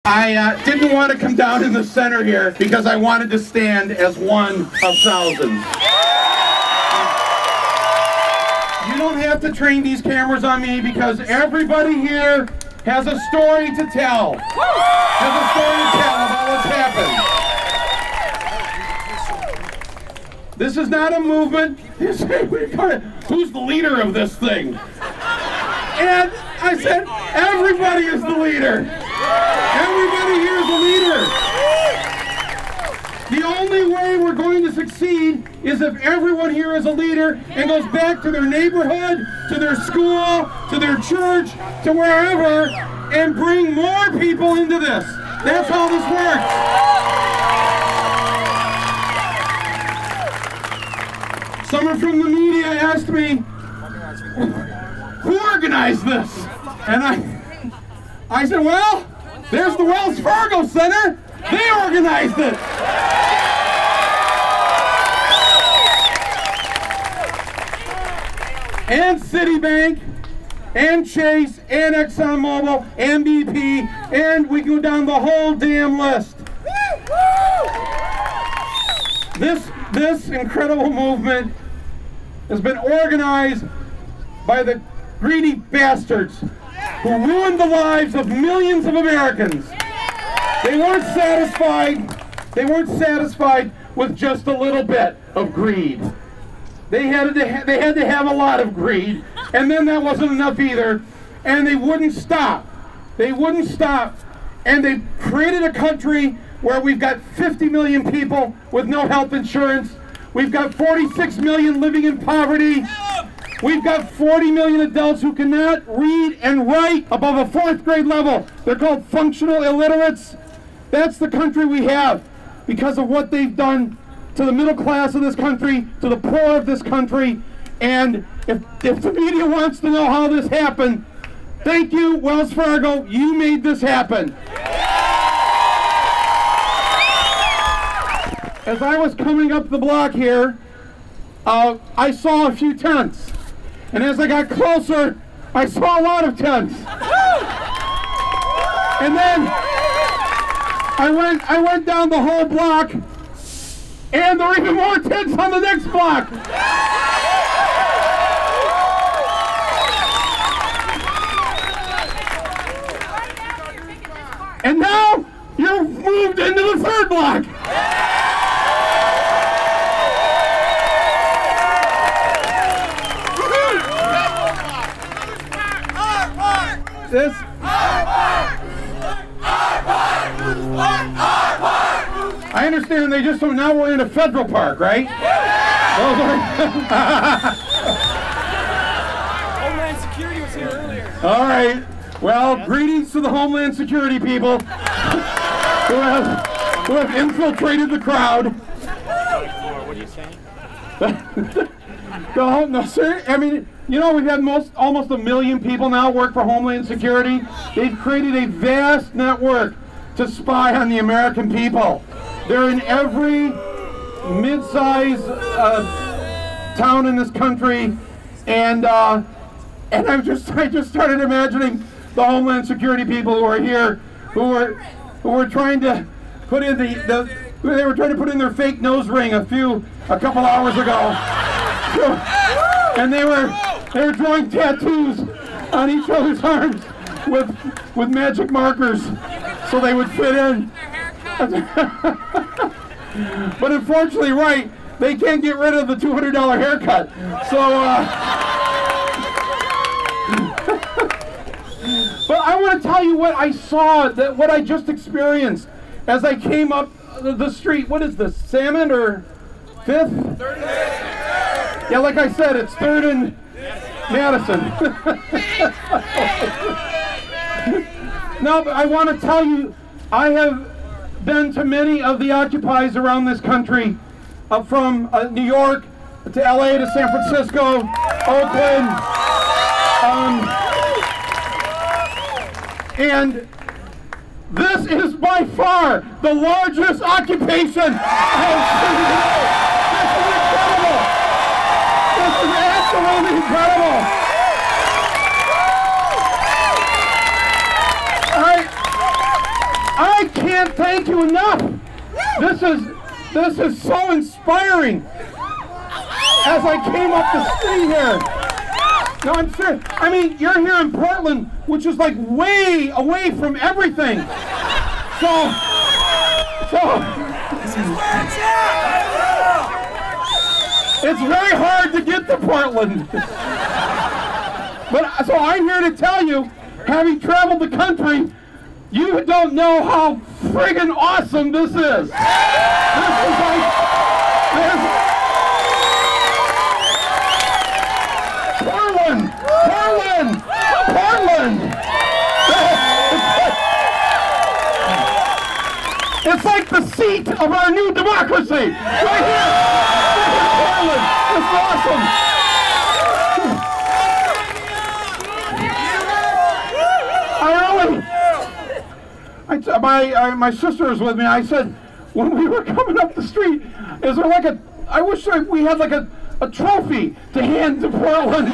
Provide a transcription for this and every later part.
I didn't want to come down in the center here because I wanted to stand as one of thousands. You don't have to train these cameras on me because everybody here has a story to tell. Has a story to tell about what's happened. This is not a movement. Who's the leader of this thing? And I said, everybody is the leader. Everybody here is the leader. The only way we're going to succeed is if everyone here is a leader and goes back to their neighborhood, to their school, to their church, to wherever, and bring more people into this. That's how this works. Someone from the media asked me, who organized this? And I said, well, there's the Wells Fargo Center. They organized it. And Citibank, and Chase, and ExxonMobil, and BP, and we go down the whole damn list. This incredible movement has been organized by the greedy bastards who ruined the lives of millions of Americans. They weren't satisfied. They weren't satisfied with just a little bit of greed. They had to have a lot of greed, and then that wasn't enough either. And they wouldn't stop. They wouldn't stop. And they created a country where we've got 50 million people with no health insurance. We've got 46 million living in poverty. We've got 40 million adults who cannot read and write above a 4th grade level. They're called functional illiterates. That's the country we have because of what they've done to the middle class of this country, to the poor of this country. And if the media wants to know how this happened, thank you, Wells Fargo. You made this happen. As I was coming up the block here, I saw a few tents. And as I got closer, I saw a lot of tents. And then I went down the whole block, and there were even more tents on the next block. And now you've moved into the 3rd block. This. I understand they just now we're in a federal park, right? Homeland Security was here earlier. All right. Well, greetings to the Homeland Security people who have infiltrated the crowd. What are you saying? No, sir. I mean, you know, we've had almost 1 million people now work for Homeland Security. They've created a vast network to spy on the American people. They're in every mid-sized town in this country, and I just started imagining the Homeland Security people who are here, who were trying to put in they were trying to put in their fake nose ring a couple hours ago. And they were drawing tattoos on each other's arms with magic markers so they would fit in. But unfortunately, right, they can't get rid of the $200 haircut. So, but I want to tell you what I saw, what I just experienced as I came up the street. What is this, Salmon or 5th? 30. Yeah, like I said, it's 3rd and Madison. No, but I want to tell you, I have been to many of the occupies around this country, from New York to LA to San Francisco, Oakland, and this is by far the largest occupation I've seen. This is absolutely incredible. I can't thank you enough. This is so inspiring. As I came up the street here. No, I'm serious. I mean, you're here in Portland, which is like way away from everything. So This is where it's at! it's very hard to get to Portland. But so I'm here to tell you, having traveled the country, you don't know how friggin' awesome this is. This is like Portland. It's like the seat of our new democracy, right here. Portland. It's awesome. My sister was with me. I said, when we were coming up the street, is there like I wish we had like a trophy to hand to Portland.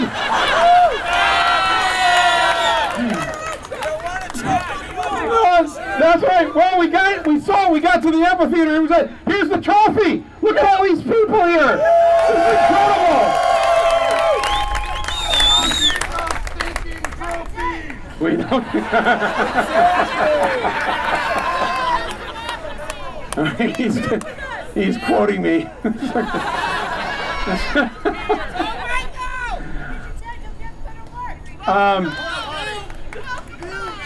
That's right. Well, we got to the amphitheater and we said, here's the trophy. Look at all these people here. This is incredible. We don't. He's quoting me.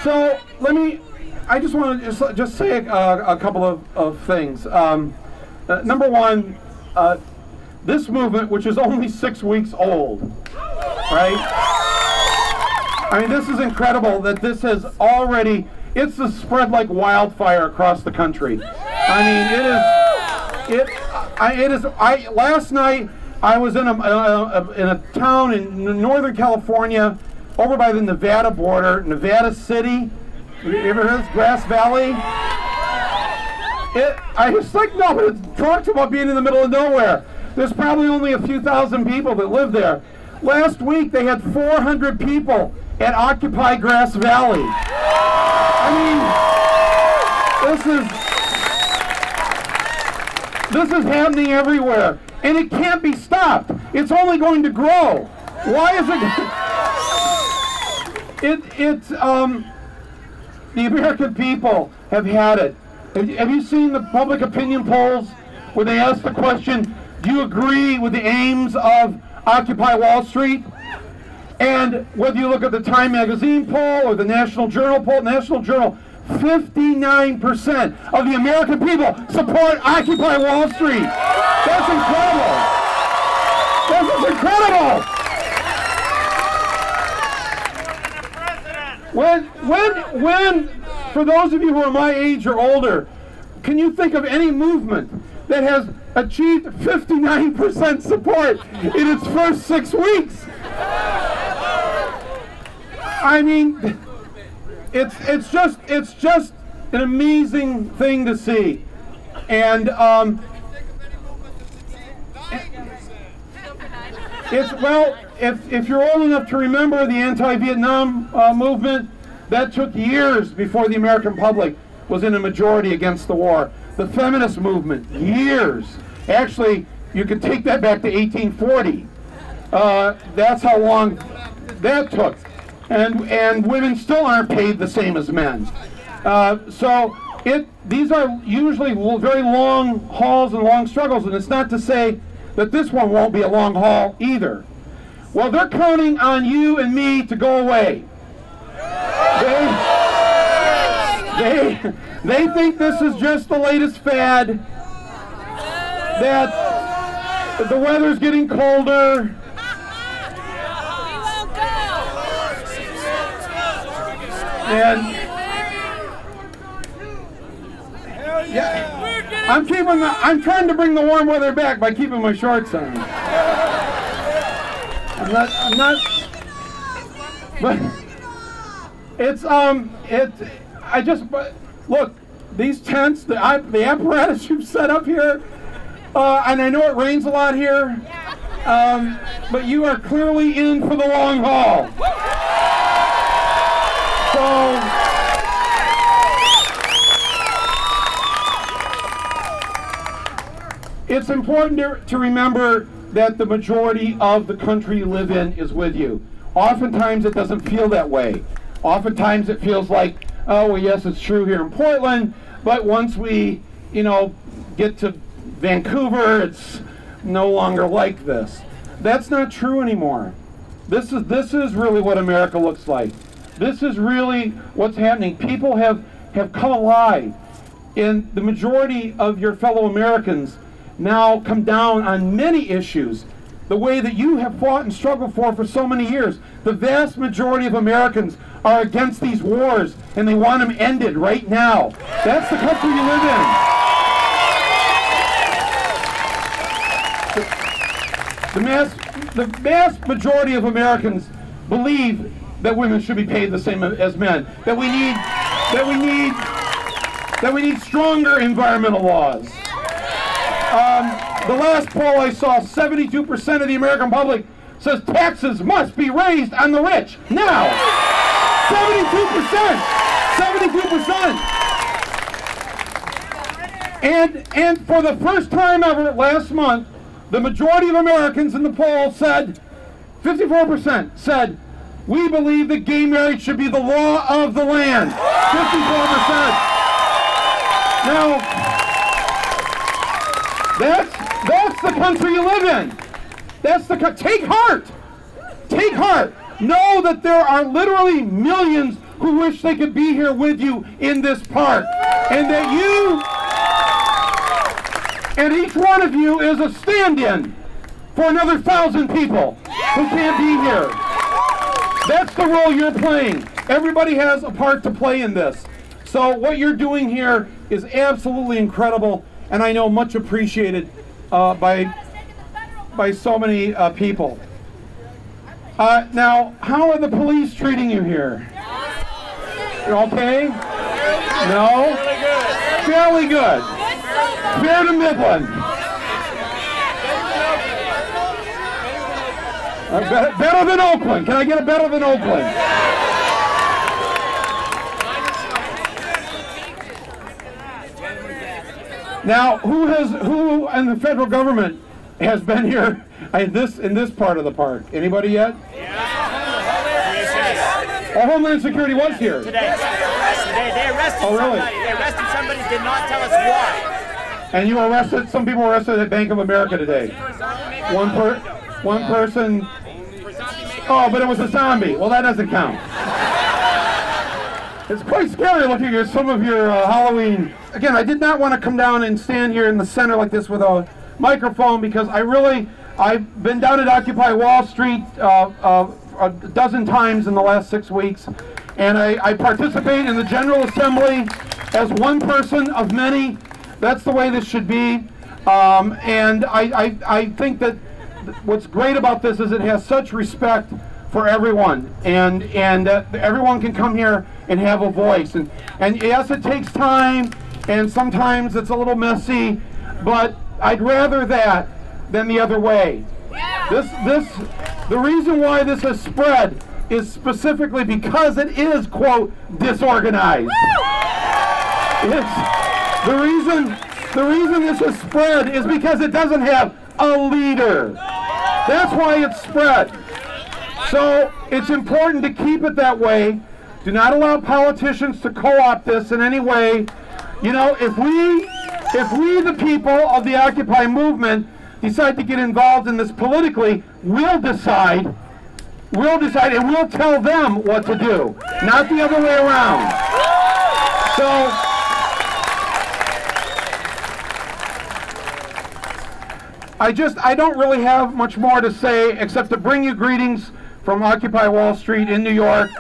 So I just want to just say a couple of things. Number one, this movement, which is only 6 weeks old, right? I mean, this is incredible that this has already, it's spread like wildfire across the country. I mean, last night I was in a town in Northern California, over by the Nevada border, Nevada City. You ever heard of this? Grass Valley? I was like, no, but it talks about being in the middle of nowhere. There's probably only a few thousand people that live there. Last week they had 400 people at Occupy Grass Valley. I mean, this is happening everywhere, and it can't be stopped. It's only going to grow. Why is it? The American people have had it. Have you seen the public opinion polls where they ask the question, do you agree with the aims of Occupy Wall Street? And whether you look at the Time Magazine poll or the National Journal poll, 59% of the American people support Occupy Wall Street. That's incredible. This is incredible. When, for those of you who are my age or older, can you think of any movement that has achieved 59% support in its first 6 weeks? I mean, it's just an amazing thing to see, and if you're old enough to remember the anti-Vietnam movement, that took years before the American public was in a majority against the war. The feminist movement, years. Actually, you could take that back to 1840. That's how long that took. And women still aren't paid the same as men. These are usually very long hauls and long struggles, and it's not to say that this one won't be a long haul either. Well, they're counting on you and me to go away. They think this is just the latest fad, that the weather's getting colder. And yeah, I'm trying to bring the warm weather back by keeping my shorts on. I'm not, but look, these tents, the apparatus you've set up here, and I know it rains a lot here, but you are clearly in for the long haul. So, it's important to remember that the majority of the country you live in is with you. Oftentimes it doesn't feel that way. Oftentimes it feels like, oh, well, yes, it's true here in Portland, but once we, get to Vancouver, it's no longer like this. That's not true anymore. This is really what America looks like. This is really what's happening. People have come alive, and the majority of your fellow Americans now come down on many issues, the way that you have fought and struggled for so many years. The vast majority of Americans are against these wars, and they want them ended right now. That's the country you live in. The vast majority of Americans believe that women should be paid the same as men. That we need stronger environmental laws. The last poll I saw, 72% of the American public says taxes must be raised on the rich now. 72%. 72%. And for the first time ever last month, the majority of Americans in the poll said, 54% said, we believe that gay marriage should be the law of the land. 54%. Now, that's the country you live in. Take heart. Take heart. Know that there are literally millions who wish they could be here with you in this park. And that you, and each one of you is a stand-in for another 1,000 people who can't be here. That's the role you're playing. Everybody has a part to play in this. So what you're doing here is absolutely incredible, and I know much appreciated by so many people. Now, how are the police treating you here? You're okay? No? Fairly good. Fair to Midland. Better than Oakland. Can I get a better than Oakland? Now, who in the federal government has been here in this part of the park? Anybody yet? Oh, Homeland Security was here. Today they arrested somebody. They arrested somebody, did not tell us why. And you arrested, some people were arrested at Bank of America today. One person. Oh, but it was a zombie. Well, that doesn't count. It's quite scary looking at some of your Halloween. Again, I did not want to come down and stand here in the center like this with a microphone because I've been down at Occupy Wall Street a dozen times in the last 6 weeks, and I participate in the General Assembly as one person of many. That's the way this should be, and I think that what's great about this is it has such respect for everyone, and everyone can come here and have a voice, and yes, it takes time, and sometimes it's a little messy, but I'd rather that than the other way. The reason why this has spread is specifically because it is, quote, disorganized. The reason this has spread is because it doesn't have a leader. That's why it's spread. So it's important to keep it that way. Do not allow politicians to co-opt this in any way. You know, if we, the people of the Occupy movement, decide to get involved in this politically, we'll decide, and we'll tell them what to do, not the other way around. So, I don't really have much more to say except to bring you greetings from Occupy Wall Street in New York.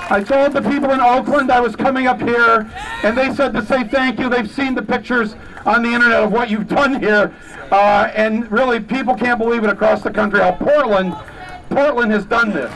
I told the people in Oakland I was coming up here, and they said to say thank you. They've seen the pictures on the internet of what you've done here, and really people can't believe it across the country how Portland has done this.